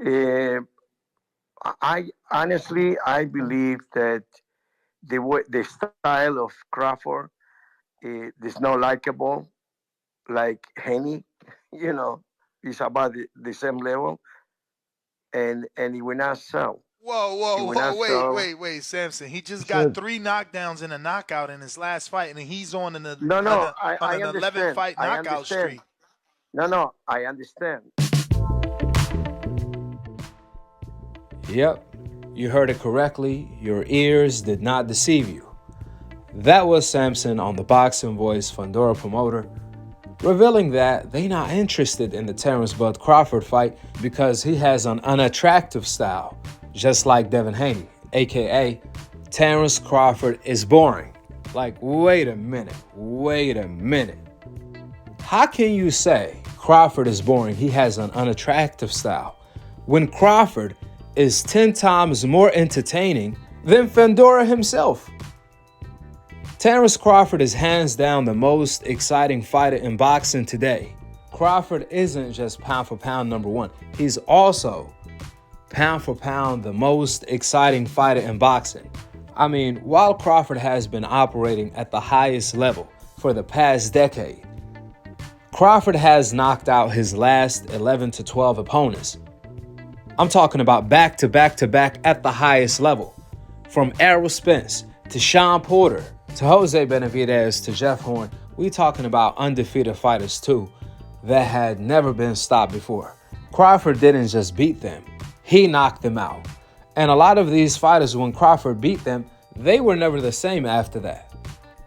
Uh, I honestly, I believe that the style of Crawford is not likable like Haney. You know, it's about the same level, and it will not sell. Whoa, It whoa, will whoa, not sell. wait, Samson. He just got So three knockdowns and a knockout in his last fight, and he's No, no, on I an 11 understand. fight I knockout understand. streak. No, no, I understand. Yep, you heard it correctly. Your ears did not deceive you. That was Samson on the Boxing Voice Fundora promoter, revealing that they not interested in the Terence Bud Crawford fight because he has an unattractive style, just like Devin Haney, aka Terence Crawford is boring. Like, wait a minute, wait a minute. How can you say Crawford is boring? He has an unattractive style when Crawford is 10 times more entertaining than Fundora himself. Terence Crawford is hands down the most exciting fighter in boxing today. Crawford isn't just pound for pound number one, he's also pound for pound the most exciting fighter in boxing. I mean, while Crawford has been operating at the highest level for the past decade, Crawford has knocked out his last 11 to 12 opponents. I'm talking about back to back to back at the highest level. From Errol Spence to Sean Porter to Jose Benavidez to Jeff Horn, we talking about undefeated fighters too that had never been stopped before. Crawford didn't just beat them, he knocked them out. And a lot of these fighters, when Crawford beat them, they were never the same after that.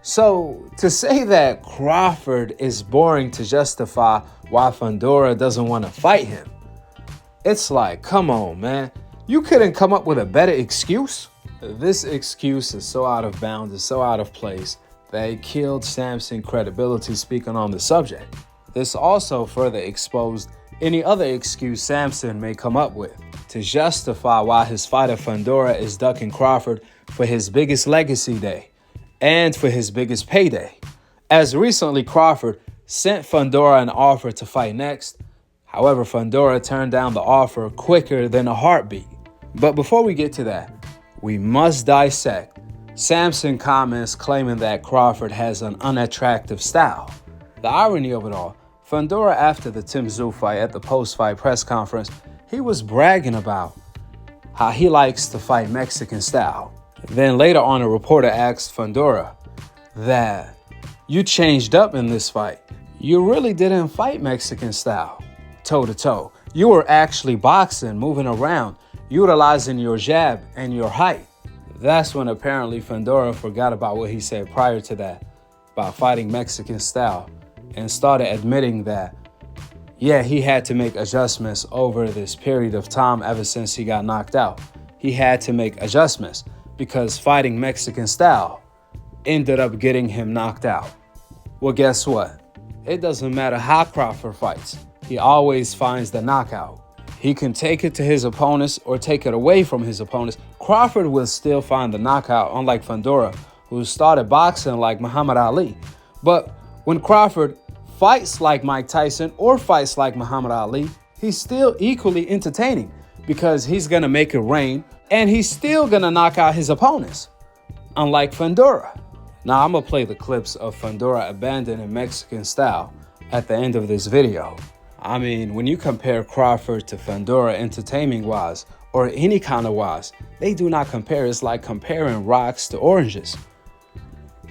So to say that Crawford is boring to justify why Fundora doesn't want to fight him, it's like, come on, man. You couldn't come up with a better excuse? This excuse is so out of bounds, it's so out of place that it killed Samson's credibility speaking on the subject. This also further exposed any other excuse Samson may come up with to justify why his fighter Fundora is ducking Crawford for his biggest legacy day and for his biggest payday. As recently, Crawford sent Fundora an offer to fight next. However, Fundora turned down the offer quicker than a heartbeat. But before we get to that, we must dissect Samson's comments claiming that Crawford has an unattractive style. The irony of it all, Fundora, after the Tim Tszyu fight at the post-fight press conference, he was bragging about how he likes to fight Mexican style. Then later on, a reporter asked Fundora that you changed up in this fight. You really didn't fight Mexican style, toe-to-toe. You were actually boxing, moving around, utilizing your jab and your height. That's when apparently Fundora forgot about what he said prior to that about fighting Mexican style and started admitting that, yeah, he had to make adjustments over this period of time ever since he got knocked out. He had to make adjustments because fighting Mexican style ended up getting him knocked out. Well, guess what? It doesn't matter how Crawford fights. He always finds the knockout. He can take it to his opponents or take it away from his opponents. Crawford will still find the knockout, unlike Fundora, who started boxing like Muhammad Ali. But when Crawford fights like Mike Tyson or fights like Muhammad Ali, he's still equally entertaining because he's going to make it rain and he's still going to knock out his opponents, unlike Fundora. Now, I'm going to play the clips of Fundora abandoning Mexican style at the end of this video. I mean, when you compare Crawford to Fundora entertaining-wise or any kind of wise, they do not compare. It's like comparing rocks to oranges.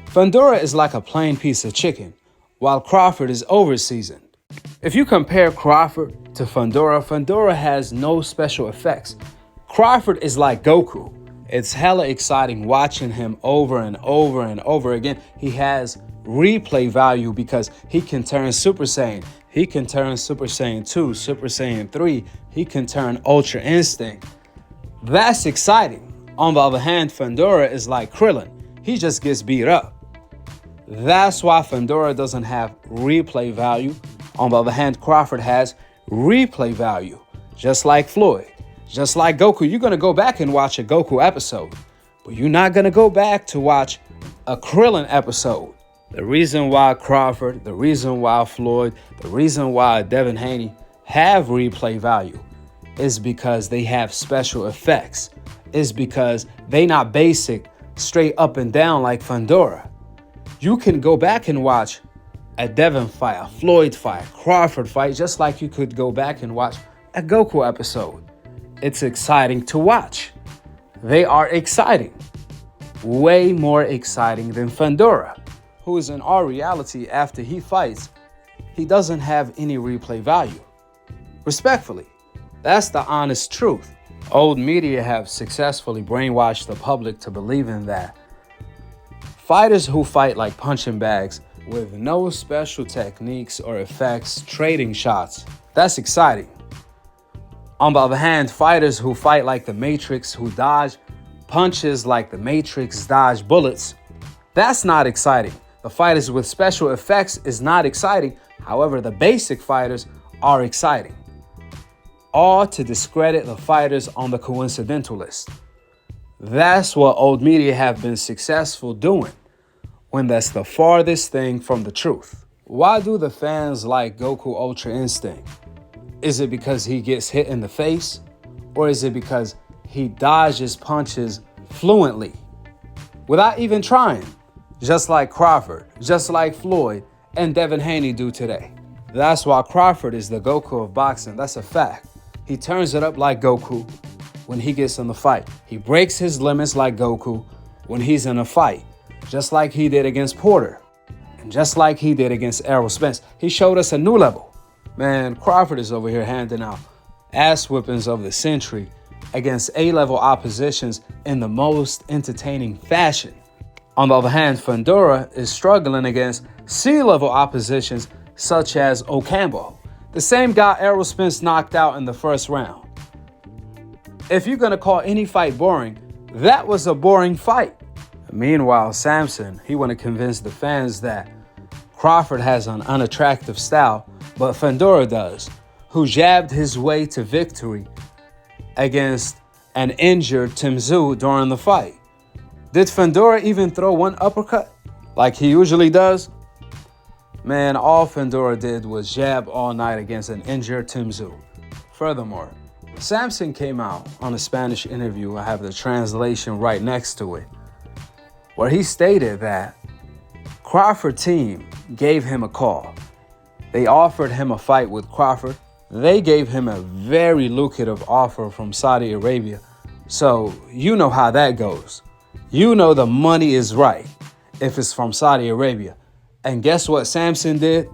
Fundora is like a plain piece of chicken, while Crawford is over-seasoned. If you compare Crawford to Fundora, Fundora has no special effects. Crawford is like Goku. It's hella exciting watching him over and over and over again. He has replay value because he can turn Super Saiyan. He can turn Super Saiyan 2, Super Saiyan 3. He can turn Ultra Instinct. That's exciting. On the other hand, Fundora is like Krillin. He just gets beat up. That's why Fundora doesn't have replay value. On the other hand, Crawford has replay value. Just like Floyd. Just like Goku. You're going to go back and watch a Goku episode. But you're not going to go back to watch a Krillin episode. The reason why Crawford, the reason why Floyd, the reason why Devin Haney have replay value is because they have special effects. Is because they not basic, straight up and down like Fundora. You can go back and watch a Devin fight, a Floyd fight, a Crawford fight, just like you could go back and watch a Goku episode. It's exciting to watch. They are exciting. Way more exciting than Fundora, who is in our reality after he fights, he doesn't have any replay value. Respectfully, that's the honest truth. Old media have successfully brainwashed the public to believe in that. Fighters who fight like punching bags with no special techniques or effects, trading shots, that's exciting. On the other hand, fighters who fight like the Matrix, who dodge punches like the Matrix, dodge bullets, that's not exciting. The fighters with special effects is not exciting. However, the basic fighters are exciting. All to discredit the fighters on the coincidental list. That's what old media have been successful doing, when that's the farthest thing from the truth. Why do the fans like Goku Ultra Instinct? Is it because he gets hit in the face? Or is it because he dodges punches fluently, without even trying? Just like Crawford, just like Floyd, and Devin Haney do today. That's why Crawford is the Goku of boxing. That's a fact. He turns it up like Goku when he gets in the fight. He breaks his limits like Goku when he's in a fight, just like he did against Porter, and just like he did against Errol Spence. He showed us a new level. Man, Crawford is over here handing out ass whippings of the century against A-level oppositions in the most entertaining fashion. On the other hand, Fundora is struggling against C-level oppositions such as Ocampo, the same guy Errol Spence knocked out in the first round. If you're going to call any fight boring, that was a boring fight. Meanwhile, Samson, he want to convince the fans that Crawford has an unattractive style, but Fundora does, who jabbed his way to victory against an injured Tim Tszyu during the fight. Did Fundora even throw one uppercut like he usually does? Man, all Fundora did was jab all night against an injured Tim Tszyu. Furthermore, Samson came out on a Spanish interview, I have the translation right next to it, where he stated that Crawford team gave him a call. They offered him a fight with Crawford. They gave him a very lucrative offer from Saudi Arabia. So you know how that goes. You know the money is right if it's from Saudi Arabia. And guess what Samson did?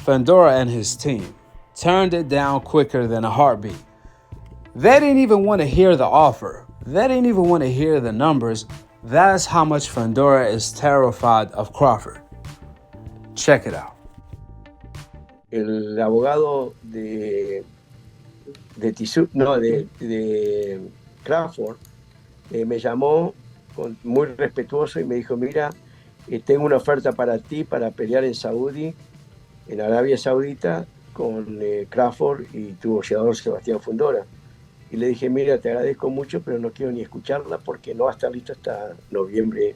Fundora and his team turned it down quicker than a heartbeat. They didn't even want to hear the offer. They didn't even want to hear the numbers. That's how much Fundora is terrified of Crawford. Check it out. El abogado de Crawford me llamó muy respetuoso y me dijo, mira, tengo una oferta para ti para pelear en Saudi, en Arabia Saudita, con Crawford y tu boxeador Sebastian Fundora. Y le dije, mira, te agradezco mucho, pero no quiero ni escucharla porque no va a estar listo hasta noviembre.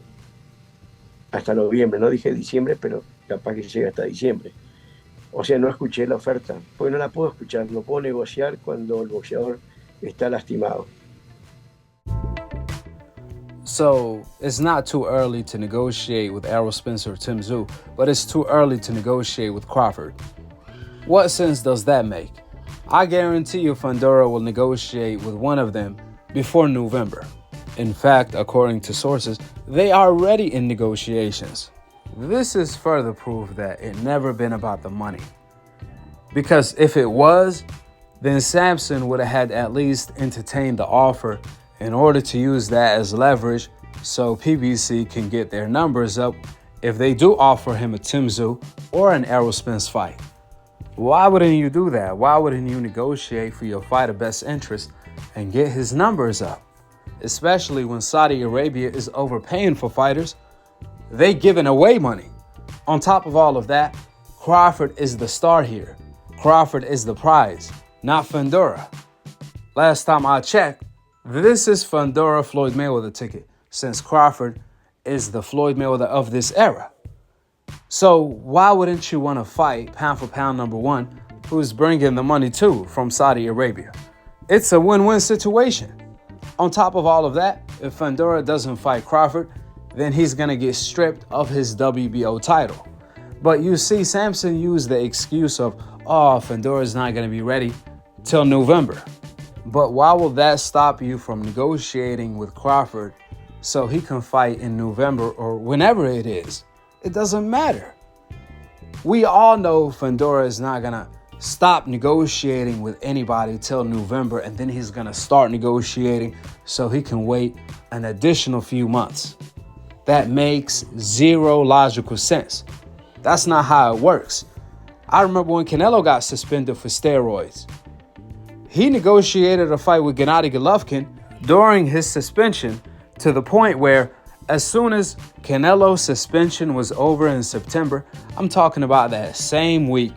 No dije diciembre, pero capaz que llegue hasta diciembre. O sea, no escuché la oferta, porque no la puedo escuchar, no puedo negociar cuando el boxeador está lastimado. So, it's not too early to negotiate with Errol Spence or Tim Tszyu, but it's too early to negotiate with Crawford. What sense does that make? I guarantee you Fundora will negotiate with one of them before November. In fact, according to sources, they are already in negotiations. This is further proof that it never been about the money. Because if it was, then Samson would have had at least entertained the offer in order to use that as leverage so PBC can get their numbers up if they do offer him a Tim Tszyu or an Errol Spence fight. Why wouldn't you do that? Why wouldn't you negotiate for your fighter best interest and get his numbers up? Especially when Saudi Arabia is overpaying for fighters. They giving away money. On top of all of that, Crawford is the star here. Crawford is the prize, not Fundora. Last time I checked, this is Fundora Floyd Mayweather ticket, since Crawford is the Floyd Mayweather of this era. So why wouldn't you want to fight pound for pound number one, who's bringing the money too from Saudi Arabia? It's a win-win situation. On top of all of that, if Fundora doesn't fight Crawford, then he's going to get stripped of his WBO title. But you see, Sampson used the excuse of, oh, Fundora's not going to be ready till November. But why will that stop you from negotiating with Crawford so he can fight in November or whenever it is? It doesn't matter. We all know Fundora is not going to stop negotiating with anybody till November, and then he's going to start negotiating so he can wait an additional few months. That makes zero logical sense. That's not how it works. I remember when Canelo got suspended for steroids. He negotiated a fight with Gennady Golovkin during his suspension to the point where as soon as Canelo's suspension was over in September, I'm talking about that same week,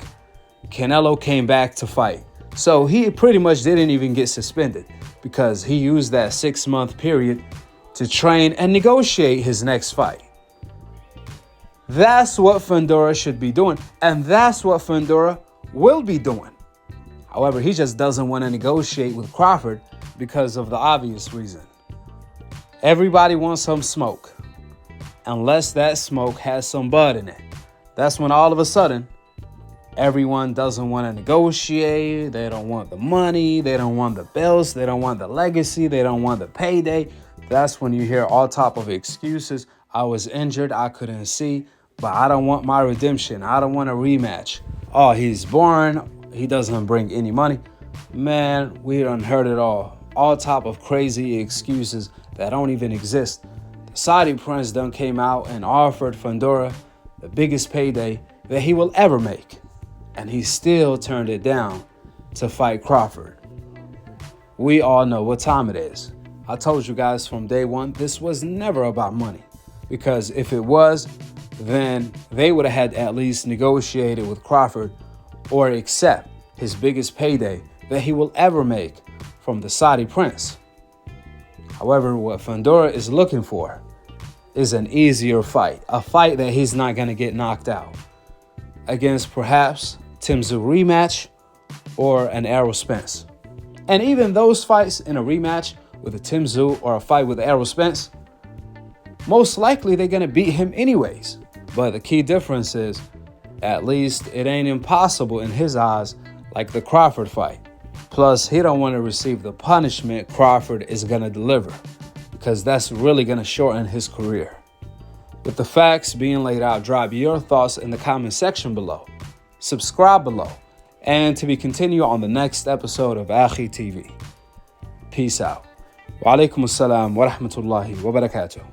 Canelo came back to fight. So he pretty much didn't even get suspended because he used that 6-month period to train and negotiate his next fight. That's what Fundora should be doing, and that's what Fundora will be doing. However, he just doesn't want to negotiate with Crawford because of the obvious reason. Everybody wants some smoke, unless that smoke has some bud in it. That's when all of a sudden, everyone doesn't want to negotiate. They don't want the money. They don't want the belts. They don't want the legacy. They don't want the payday. That's when you hear all type of excuses. I was injured. I couldn't see, but I don't want my redemption. I don't want a rematch. Oh, he's boring. He doesn't bring any money. Man, we done heard it all. All type of crazy excuses that don't even exist. The Saudi prince done came out and offered Fundora the biggest payday that he will ever make. And he still turned it down to fight Crawford. We all know what time it is. I told you guys from day one, this was never about money. Because if it was, then they would have had at least negotiated with Crawford or accept his biggest payday that he will ever make from the Saudi prince. However, what Fundora is looking for is an easier fight, a fight that he's not going to get knocked out against perhaps Tim Tszyu rematch or an Errol Spence. And even those fights in a rematch with a Tim Tszyu or a fight with Errol Spence, most likely they're going to beat him anyways. But the key difference is, at least it ain't impossible in his eyes like the Crawford fight. Plus, he don't want to receive the punishment Crawford is going to deliver, because that's really going to shorten his career. With the facts being laid out, drop your thoughts in the comment section below. Subscribe below, and to be continued on the next episode of Akhi TV. Peace out. Wa alaikum assalam wa rahmatullahi wa barakatuh.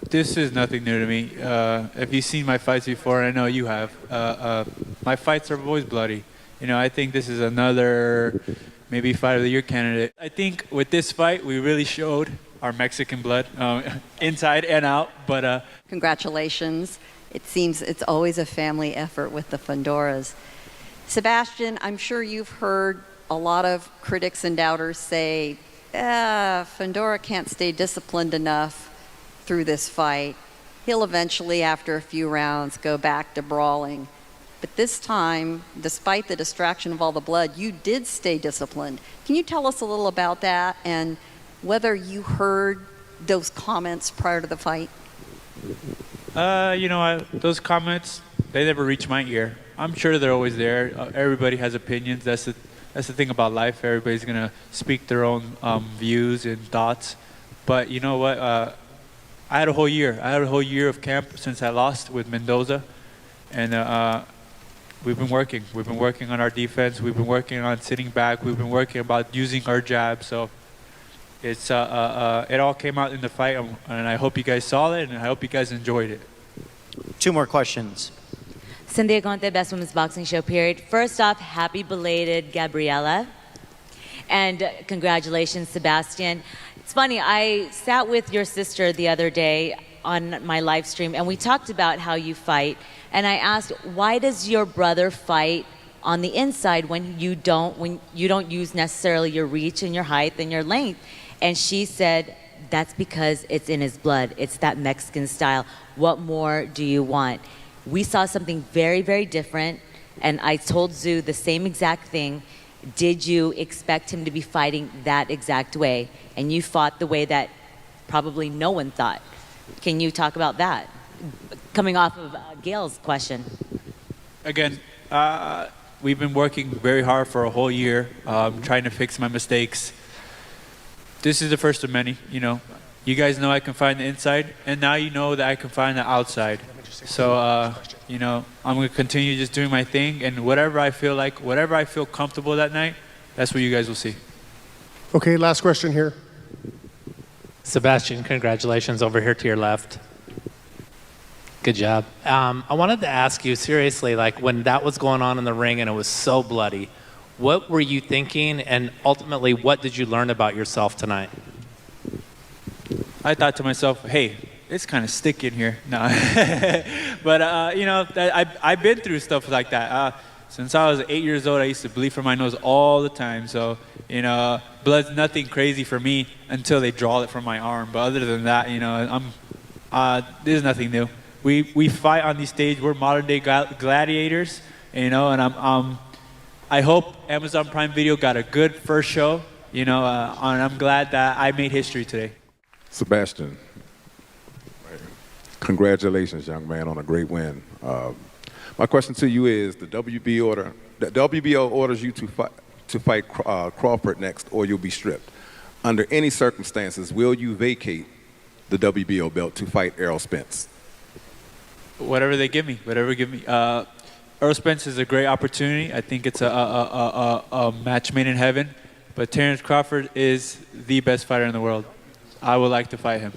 This is nothing new to me. If you've seen my fights before, I know you have. My fights are always bloody. I think this is another maybe fight of the year candidate. I think with this fight, we really showed our Mexican blood inside and out. But congratulations. It seems it's always a family effort with the Fundoras. Sebastian, I'm sure you've heard a lot of critics and doubters say, Fundora can't stay disciplined enough through this fight. He'll eventually, after a few rounds, go back to brawling. But this time, despite the distraction of all the blood, you did stay disciplined. Can you tell us a little about that and whether you heard those comments prior to the fight? Those comments, they never reach my ear. I'm sure they're always there. Everybody has opinions. That's the thing about life. Everybody's going to speak their own views and thoughts. But you know what? I had a whole year. I had a whole year of camp since I lost with Mendoza. And we've been working. We've been working on our defense. We've been working on sitting back. We've been working about using our jab. So it's it all came out in the fight. And I hope you guys saw it, and I hope you guys enjoyed it. 2 more questions. Cynthia Conte, Best Women's Boxing Show, period. First off, happy belated Gabriela. And congratulations, Sebastian. It's funny, I sat with your sister the other day on my live stream, and we talked about how you fight. And I asked, why does your brother fight on the inside when you don't use necessarily your reach and your height and your length? And she said, that's because it's in his blood. It's that Mexican style. What more do you want? We saw something very, very different And I told Zoo the same exact thing. Did you expect him to be fighting that exact way? And you fought the way that probably no one thought. Can you talk about that? Coming off of Gail's question. Again, we've been working very hard for a whole year, trying to fix my mistakes. This is the first of many, you know. You guys know I can find the inside, and now you know that I can find the outside. So, you know, I'm going to continue just doing my thing, and whatever I feel like, whatever I feel comfortable that night, that's what you guys will see. Okay, last question here. Sebastian, congratulations over here to your left. Good job. I wanted to ask you seriously, like when that was going on in the ring and it was so bloody, what were you thinking, and ultimately, what did you learn about yourself tonight? I thought to myself, hey, it's kind of sticky in here. No. But, you know, I've been through stuff like that. Since I was 8 years old, I used to bleed from my nose all the time. So, you know, blood's nothing crazy for me until they draw it from my arm. But other than that, you know, there's nothing new. We fight on these stages. We're modern day gladiators, you know, and I hope Amazon Prime Video got a good first show, you know, and I'm glad that I made history today. Sebastian, congratulations, young man, on a great win. My question to you is: the WBO orders you to fight Crawford next, or you'll be stripped. Under any circumstances, will you vacate the WBO belt to fight Errol Spence? Whatever they give me, whatever they give me. Errol Spence is a great opportunity. I think it's a match made in heaven. But Terence Crawford is the best fighter in the world. I would like to fight him.